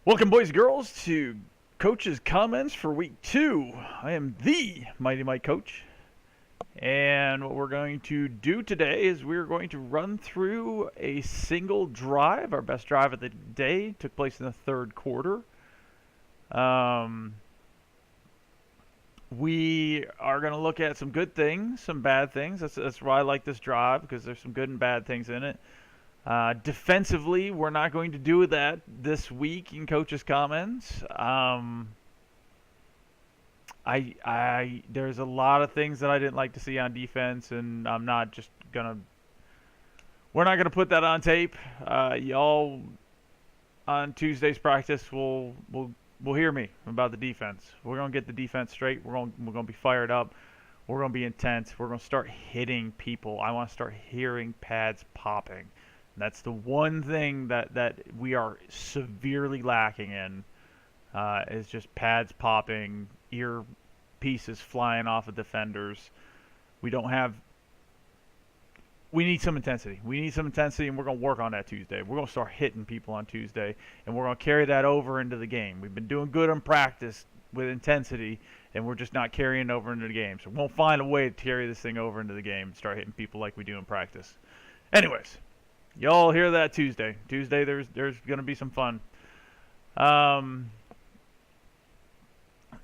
Welcome, boys and girls, to Coach's Comments for Week 2. I am the Mighty Mike Coach, and what we're going to do today is we're going to run through a single drive. Our best drive of the day took place in the third quarter. We are going to look at some good things, some bad things. That's why I like this drive, because there's some good and bad things in it. Defensively, we're not going to do that this week in Coach's Comments. There's a lot of things that I didn't like to see on defense, and I'm not just gonna. We're not gonna put that on tape. Y'all on Tuesday's practice will hear me about the defense. We're gonna get the defense straight. We're gonna be fired up. We're gonna be intense. We're gonna start hitting people. I want to start hearing pads popping. That's the one thing that we are severely lacking in, is just pads popping, ear pieces flying off of defenders. We need some intensity. We need some intensity, and we're going to work on that Tuesday. We're going to start hitting people on Tuesday, and we're going to carry that over into the game. We've been doing good in practice with intensity, and we're just not carrying it over into the game. So we'll find a way to carry this thing over into the game and start hitting people like we do in practice. Anyways. Y'all hear that Tuesday. Tuesday, there's going to be some fun.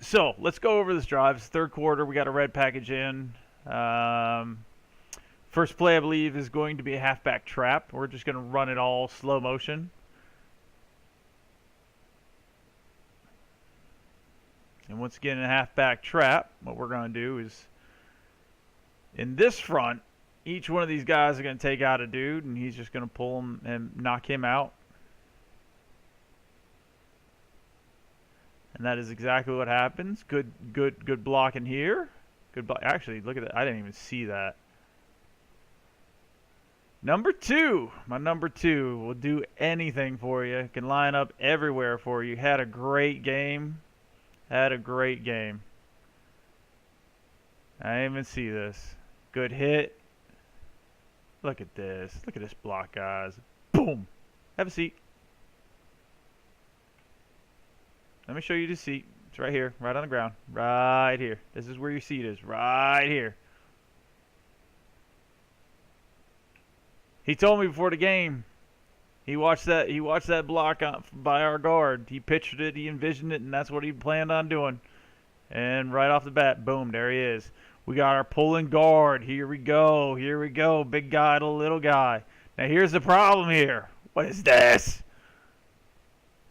So, let's go over this drive. It's third quarter. We got a red package in. First play, I believe, is going to be a halfback trap. We're just going to run it all slow motion. And once again, in a halfback trap, what we're going to do is, in this front, each one of these guys are going to take out a dude, and he's just going to pull him and knock him out. And that is exactly what happens. Good blocking here. Good block. Actually, look at that. I didn't even see that. Number 2. My number 2 will do anything for you. Can line up everywhere for you. Had a great game. I didn't even see this. Good hit. Look at this. Look at this block, guys. Boom. Have a seat. Let me show you the seat. It's right here. Right on the ground. Right here. This is where your seat is. Right here. He told me before the game. He watched that block by our guard. He pictured it. He envisioned it. And that's what he planned on doing. And right off the bat, boom, there he is. We got our pulling guard. Here we go. Here we go. Big guy to little guy. Now, here's the problem here. What is this?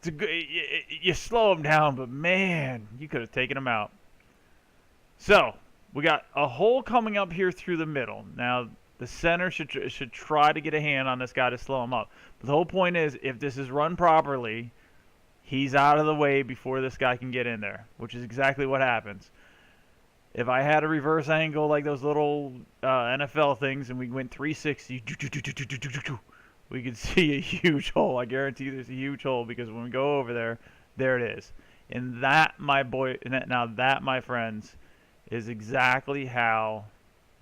You slow him down, but, man, you could have taken him out. So, we got a hole coming up here through the middle. Now, the center should try to get a hand on this guy to slow him up. But the whole point is, if this is run properly, he's out of the way before this guy can get in there, which is exactly what happens. If I had a reverse angle like those little NFL things and we went 360, we could see a huge hole. I guarantee there's a huge hole, because when we go over there, there it is. And that, my friends, is exactly how.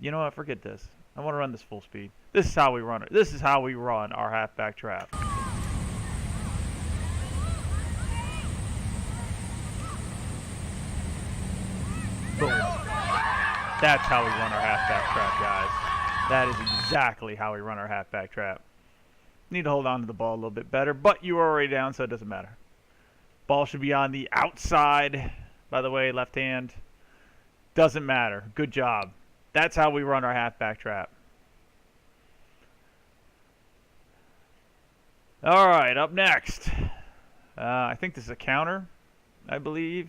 You know what? Forget this. I want to run this full speed. This is how we run it. This is how we run our halfback trap. Boom. That's how we run our halfback trap, guys. That is exactly how we run our halfback trap. Need to hold on to the ball a little bit better, but you are already down, so it doesn't matter. Ball should be on the outside. By the way, left hand. Doesn't matter. Good job. That's how we run our halfback trap. All right, up next. I think this is a counter, I believe.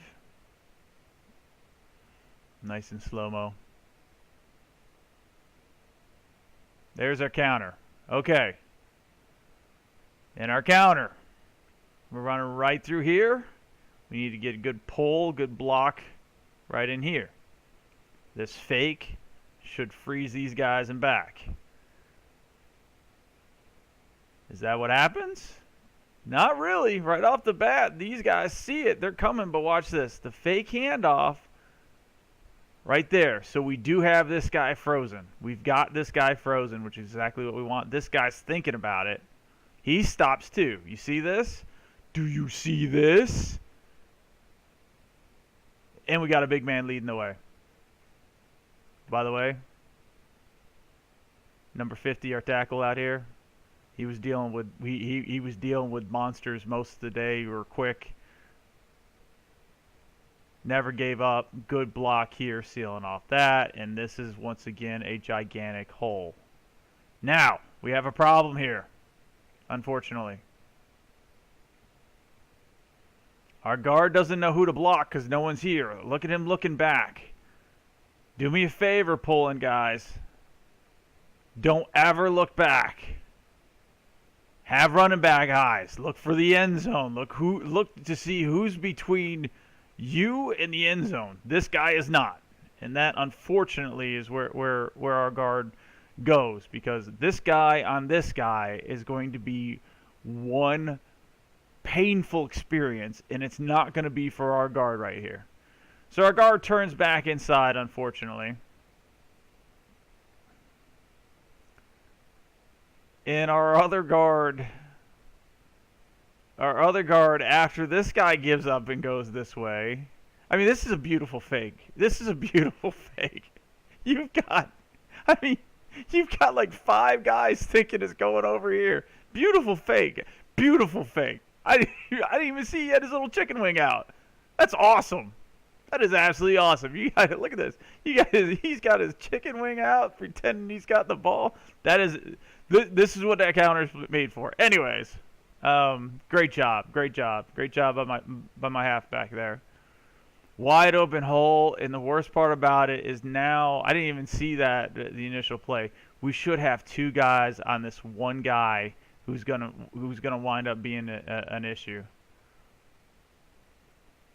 Nice and slow-mo. There's our counter. Okay. And our counter. We're running right through here. We need to get a good pull, good block right in here. This fake should freeze these guys in back. Is that what happens? Not really. Right off the bat, these guys see it. They're coming, but watch this. The fake handoff right there. So we do have this guy frozen. We've got this guy frozen, which is exactly what we want. This guy's thinking about it. He stops too. You see this? Do you see this? And we got a big man leading the way. By the way, number 50, our tackle out here, he was dealing with he was dealing with monsters most of the day. We were quick. Never gave up. Good block here, sealing off that. And this is once again a gigantic hole. Now, we have a problem here, unfortunately. Our guard doesn't know who to block because no one's here. Look at him looking back. Do me a favor, Poland guys. Don't ever look back. Have running back eyes. Look for the end zone. Look to see who's between you and the end zone. This guy is not. And that, unfortunately, is where our guard goes. Because this guy on this guy is going to be one painful experience. And it's not going to be for our guard right here. So our guard turns back inside, unfortunately. And our other guard, after this guy gives up and goes this way. I mean, this is a beautiful fake. This is a beautiful fake. You've got like 5 guys thinking it's going over here. Beautiful fake. Beautiful fake. I didn't even see he had his little chicken wing out. That's awesome. That is absolutely awesome. You guys, look at this. He's got his chicken wing out, pretending he's got the ball. This is what that counter's made for. Anyways, great job by my halfback there. Wide open hole, and the worst part about it is now I didn't even see that the initial play. We should have 2 guys on this one guy who's gonna wind up being an issue.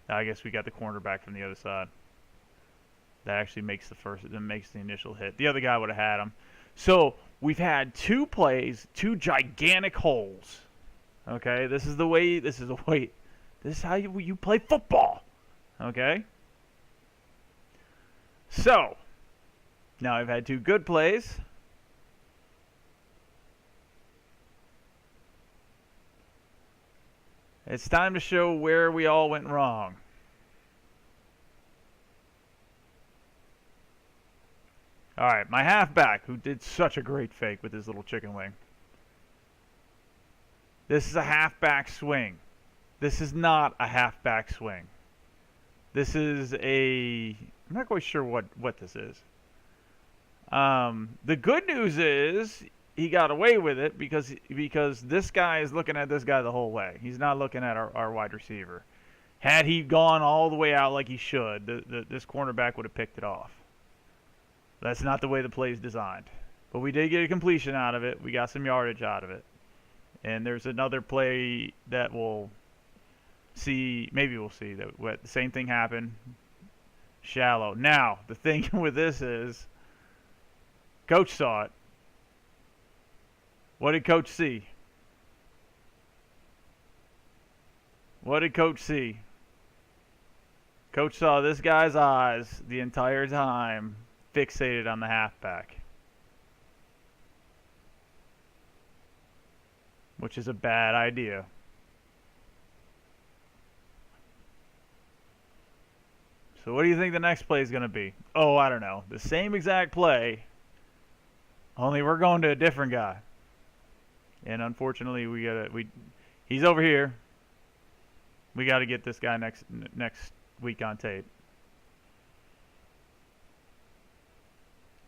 I guess we got the cornerback from the other side. That actually makes the initial hit. The other guy would have had him. So we've had 2 plays, 2 gigantic holes. Okay, this is how you play football. Okay. So now I've had 2 good plays. It's time to show where we all went wrong. All right, my halfback, who did such a great fake with his little chicken wing. This is a halfback swing. This is not a halfback swing. This is I'm not quite sure what this is. The good news is he got away with it because this guy is looking at this guy the whole way. He's not looking at our wide receiver. Had he gone all the way out like he should, this cornerback would have picked it off. That's not the way the play is designed. But we did get a completion out of it. We got some yardage out of it. And there's another play that we'll see. Maybe we'll see that the same thing happened. Shallow. Now, the thing with this is, Coach saw it. What did Coach see? What did Coach see? Coach saw this guy's eyes the entire time fixated on the halfback, which is a bad idea. So what do you think the next play is going to be? Oh, I don't know. The same exact play, only we're going to a different guy. And unfortunately, he's over here. We got to get this guy next week on tape.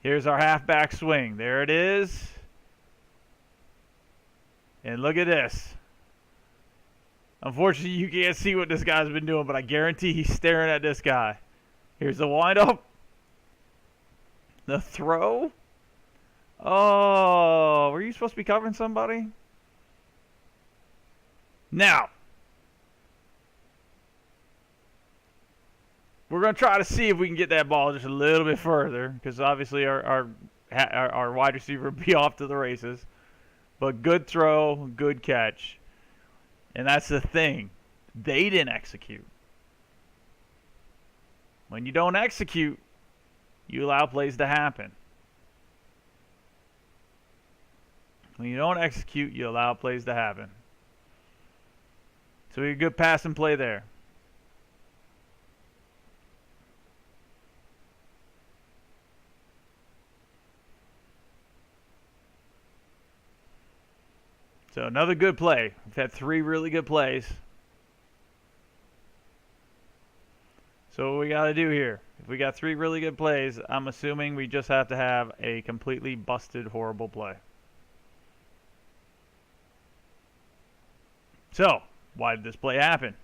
Here's our halfback swing. There it is. And look at this. Unfortunately, you can't see what this guy's been doing, but I guarantee he's staring at this guy. Here's the windup. The throw. Oh, were you supposed to be covering somebody? Now, we're going to try to see if we can get that ball just a little bit further, because obviously our wide receiver will be off to the races. But good throw, good catch. And that's the thing. They didn't execute. When you don't execute, you allow plays to happen. When you don't execute, you allow plays to happen. So a good pass and play there. So another good play. We've had 3 really good plays. So what we got to do here, if we got 3 really good plays, I'm assuming we just have to have a completely busted, horrible play. So, why did this play happen?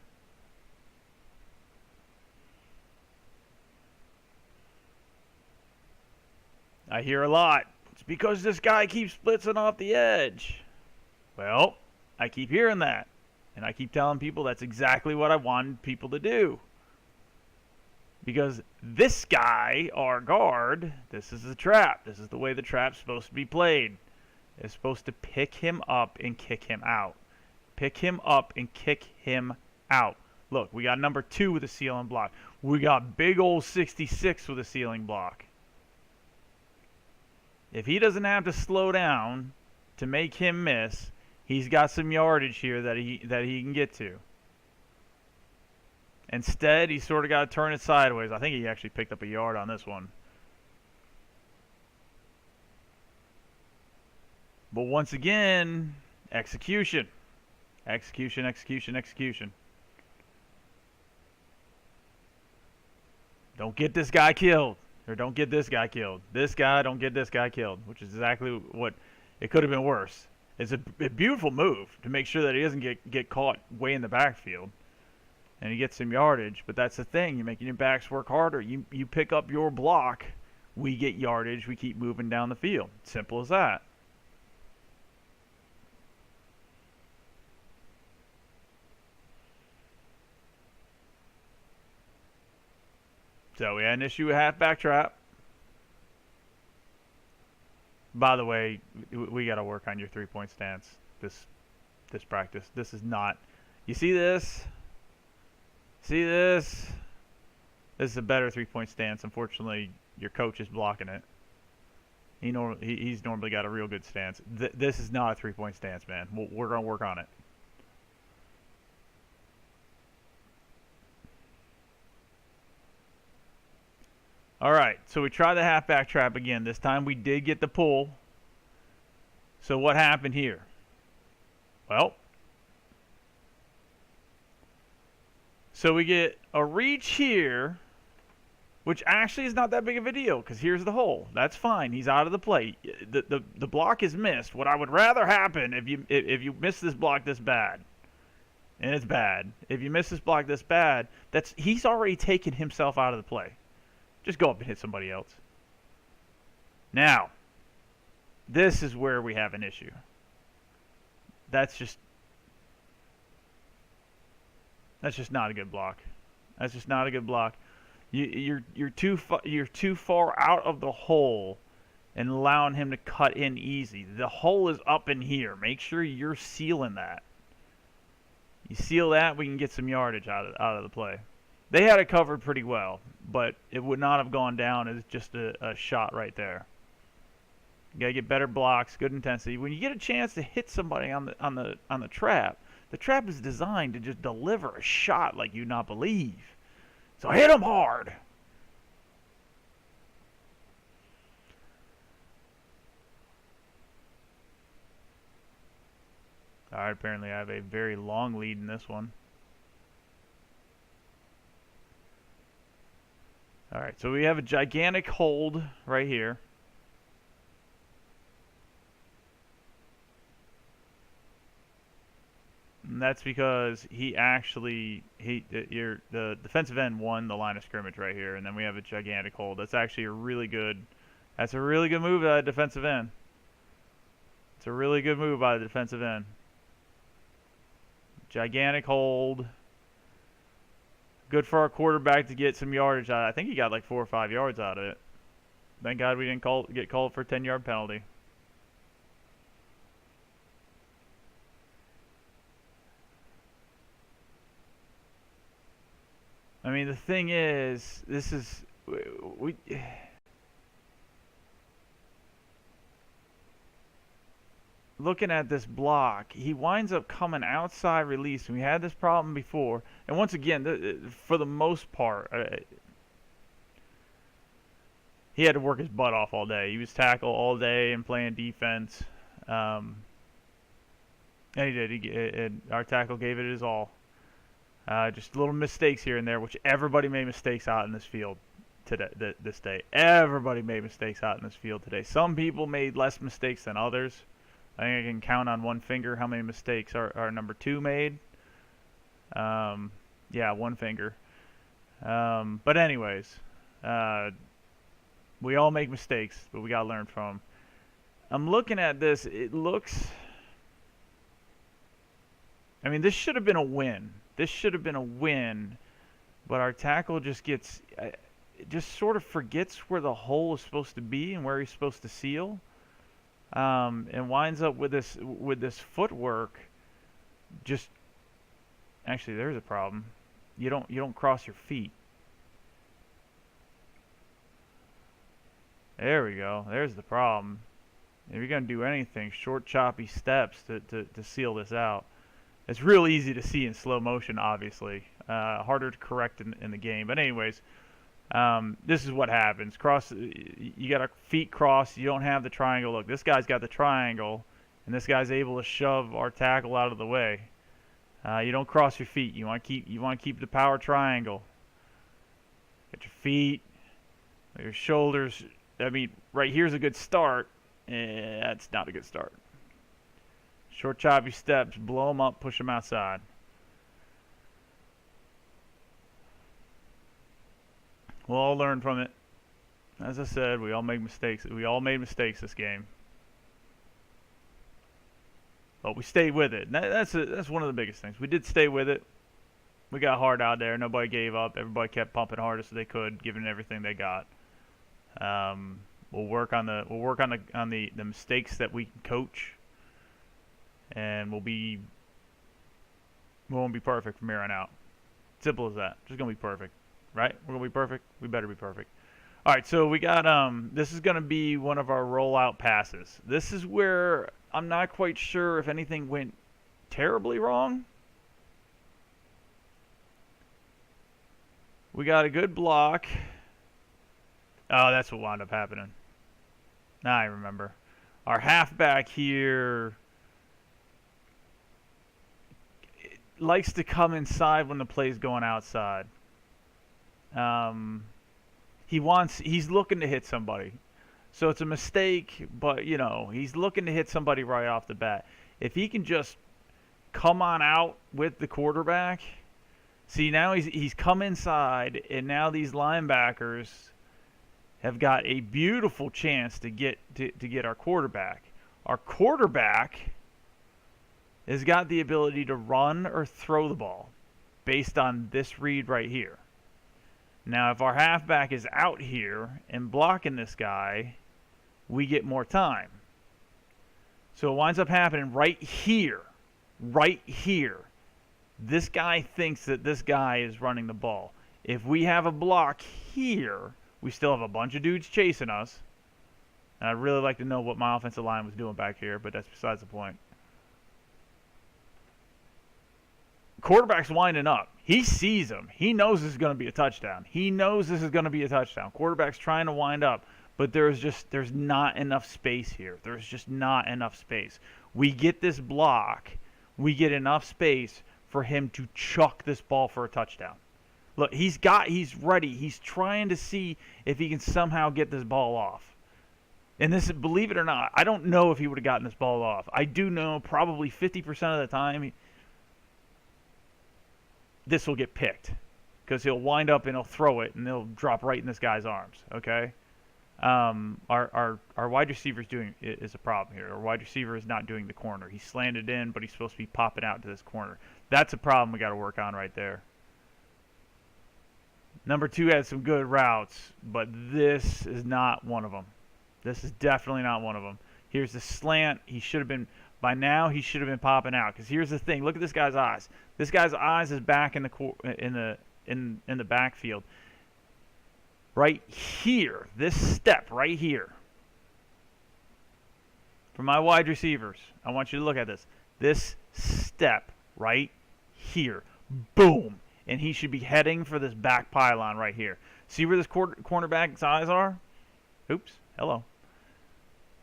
I hear a lot. It's because this guy keeps blitzing off the edge. Well, I keep hearing that. And I keep telling people that's exactly what I wanted people to do. Because this guy, our guard, this is the trap. This is the way the trap's supposed to be played. It's supposed to pick him up and kick him out. Pick him up and kick him out. Look, we got number 2 with a ceiling block. We got big old 66 with a ceiling block. If he doesn't have to slow down to make him miss, he's got some yardage here that he can get to. Instead, he's sort of got to turn it sideways. I think he actually picked up a yard on this one. But once again, execution. Execution, execution, execution. Don't get this guy killed. Or don't get this guy killed. This guy, don't get this guy killed. Which is exactly what it could have been worse. It's a beautiful move to make sure that he doesn't get caught way in the backfield. And he gets some yardage. But that's the thing. You're making your backs work harder. You pick up your block. We get yardage. We keep moving down the field. Simple as that. So we had an issue with halfback trap. By the way, we got to work on your 3-point stance this practice. This is not. You see this? See this? This is a better 3-point stance. Unfortunately, your coach is blocking it. He's normally got a real good stance. This is not a 3-point stance, man. We're going to work on it. All right, so we tried the halfback trap again. This time we did get the pull. So what happened here? Well, so we get a reach here, which actually is not that big of a deal because here's the hole. That's fine. He's out of the play. The block is missed. What I would rather happen if you miss this block this bad, and it's bad. If you miss this block this bad, he's already taken himself out of the play. Just go up and hit somebody else. Now, this is where we have an issue. That's just not a good block. That's just not a good block. You're too far out of the hole and allowing him to cut in easy. The hole is up in here. Make sure you're sealing that. You seal that, we can get some yardage out of the play. They had it covered pretty well, but it would not have gone down as just a shot right there. You gotta get better blocks, good intensity. When you get a chance to hit somebody on the trap is designed to just deliver a shot like you not believe. So hit them hard. All right, apparently I have a very long lead in this one. All right, so we have a gigantic hold right here. And that's because the defensive end won the line of scrimmage right here, and then we have a gigantic hold. That's actually a really good move by the defensive end. It's a really good move by the defensive end. Gigantic hold. Good for our quarterback to get some yardage out of it. I think he got like 4 or 5 yards out of it. Thank God we didn't get called for a 10-yard penalty. I mean, the thing is, we looking at this block, he winds up coming outside release. And we had this problem before. And once again, for the most part, he had to work his butt off all day. He was tackle all day and playing defense. And he did. And our tackle gave it his all. Just little mistakes here and there, which everybody made mistakes out in this field today. This day, everybody made mistakes out in this field today. Some people made less mistakes than others. I think I can count on one finger how many mistakes our number 2 made. Yeah, one finger. But anyways, we all make mistakes, but we gotta learn from them. I'm looking at this. It looks. I mean, this should have been a win. This should have been a win, but our tackle just gets, just sort of forgets where the hole is supposed to be and where he's supposed to seal, and winds up with this footwork. Just actually, there's a problem. You don't cross your feet. There we go. There's the problem. If you're gonna do anything, short, choppy steps to seal this out. It's real easy to see in slow motion, obviously. Harder to correct in the game. But anyways, this is what happens. You got our feet crossed. You don't have the triangle. Look, this guy's got the triangle, and this guy's able to shove our tackle out of the way. You don't cross your feet. You want to keep the power triangle. Get your feet, your shoulders. I mean, right here's a good start. That's not a good start. Short, choppy steps, blow them up, push them outside. We'll all learn from it. As I said, we all make mistakes. We all made mistakes this game. But we stayed with it. That's one of the biggest things. We did stay with it. We got hard out there. Nobody gave up. Everybody kept pumping hardest they could, giving everything they got. We'll work on the mistakes that we can coach. And we won't be perfect from here on out. Simple as that. Just gonna be perfect, right? We're gonna be perfect. We better be perfect. All right. So we got this is gonna be one of our rollout passes. This is where I'm not quite sure if anything went terribly wrong. We got a good block. Oh, that's what wound up happening. Now I remember. Our halfback here likes to come inside when the play's going outside. He's looking to hit somebody. So it's a mistake, but he's looking to hit somebody right off the bat. If he can just come on out with the quarterback. See, now he's come inside, and now these linebackers have got a beautiful chance to get our quarterback. Our quarterback has got the ability to run or throw the ball based on this read right here. Now, if our halfback is out here and blocking this guy, we get more time. So it winds up happening right here. Right here. This guy thinks that this guy is running the ball. If we have a block here, we still have a bunch of dudes chasing us. And I'd really like to know what my offensive line was doing back here, but that's besides the point. Quarterback's winding up. He sees him. He knows this is going to be a touchdown. Quarterback's trying to wind up, but there's not enough space here. There's just not enough space. We get this block. We get enough space for him to chuck this ball for a touchdown. Look, he's ready. He's trying to see if he can somehow get this ball off. And this, believe it or not, I don't know if he would have gotten this ball off. I do know probably 50% of the time this will get picked because he'll wind up and he'll throw it and it'll drop right in this guy's arms. Okay, our wide receiver is a problem here. Our wide receiver is not doing the corner. He's slanted in, but he's supposed to be popping out to this corner. That's a problem we got to work on right there. Number 2 had some good routes, but this is not one of them. This is definitely not one of them. Here's the slant. By now he should have been popping out. Because here's the thing. Look at this guy's eyes. This guy's eyes is back in the backfield. Right here. This step right here. for my wide receivers, I want you to look at this. This step right here. Boom. And he should be heading for this back pylon right here. See where this cornerback's eyes are? Oops. Hello.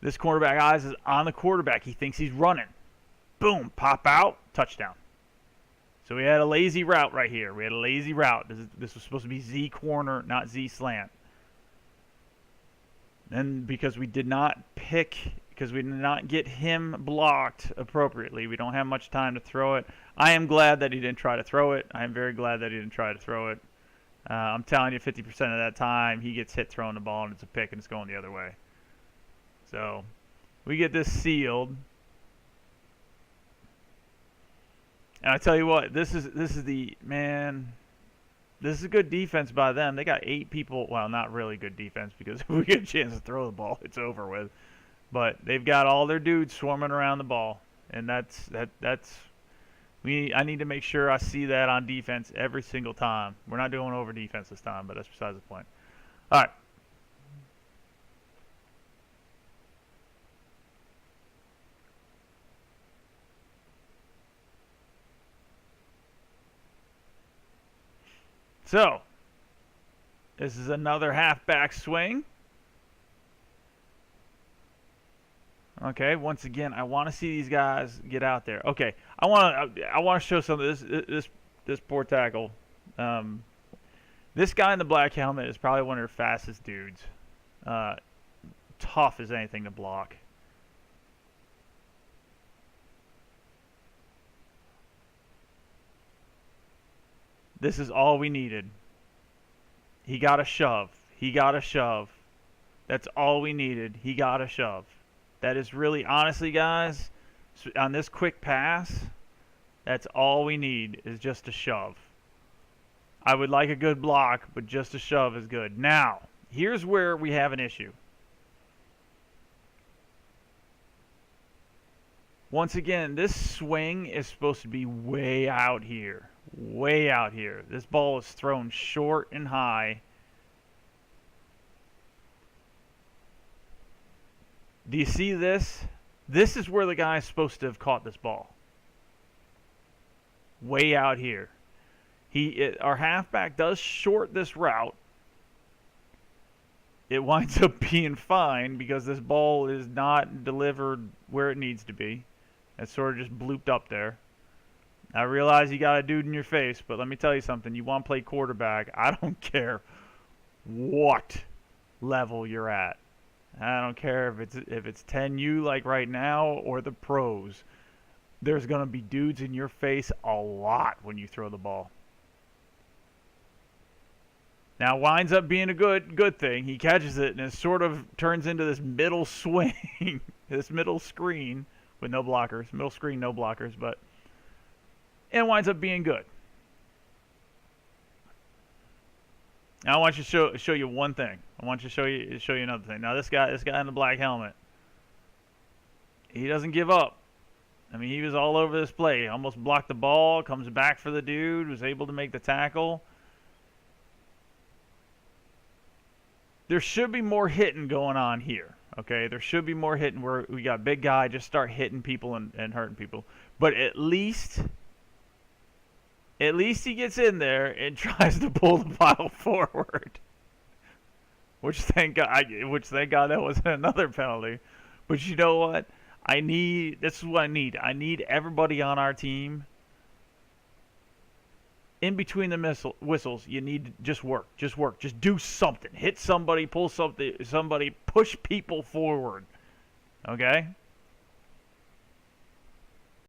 This cornerback eyes is on the quarterback. He thinks he's running. Boom. Pop out. Touchdown. So we had a lazy route right here. We had a lazy route. This was supposed to be Z corner, not Z slant. And because we did not get him blocked appropriately, we don't have much time to throw it. I am glad that he didn't try to throw it. I am very glad that he didn't try to throw it. I'm telling you, 50% of that time, he gets hit throwing the ball, and it's a pick, and it's going the other way. So we get this sealed. And I tell you what, this is a good defense by them. They got 8 people. Well, not really good defense, because if we get a chance to throw the ball, it's over with. But they've got all their dudes swarming around the ball, and I need to make sure I see that on defense every single time. We're not doing over defense this time, but that's besides the point. All right. So, this is another halfback swing. Okay, once again, I want to see these guys get out there. Okay, I want to show some of this poor tackle. This guy in the black helmet is probably one of their fastest dudes. Tough as anything to block. This is all we needed. He got a shove. He got a shove. That's all we needed. He got a shove. That is really, honestly, guys, on this quick pass, that's all we need is just a shove. I would like a good block, but just a shove is good. Now, here's where we have an issue. Once again, this swing is supposed to be way out here. Way out here. This ball is thrown short and high. Do you see this? This is where the guy is supposed to have caught this ball. Way out here. Our halfback does short this route. It winds up being fine because this ball is not delivered where it needs to be. It's sort of just blooped up there. I realize you got a dude in your face, but let me tell you something. You want to play quarterback, I don't care what level you're at. I don't care if it's 10U like right now or the pros. There's going to be dudes in your face a lot when you throw the ball. Now, winds up being a good thing. He catches it, and it sort of turns into this middle swing, this middle screen with no blockers. Middle screen, no blockers, but and it winds up being good. Now I want you to show you one thing. I want you to show you another thing. Now this guy in the black helmet, he doesn't give up. I mean, he was all over this play. He almost blocked the ball, comes back for the dude, was able to make the tackle. There should be more hitting going on here. Okay, there should be more hitting where we got big guy just start hitting people and hurting people. But at least he gets in there and tries to pull the pile forward. Which thank God that wasn't another penalty. But you know what? This is what I need. I need everybody on our team. In between the whistles, you need to just work. Just do something. Hit somebody, pull somebody, push people forward. Okay?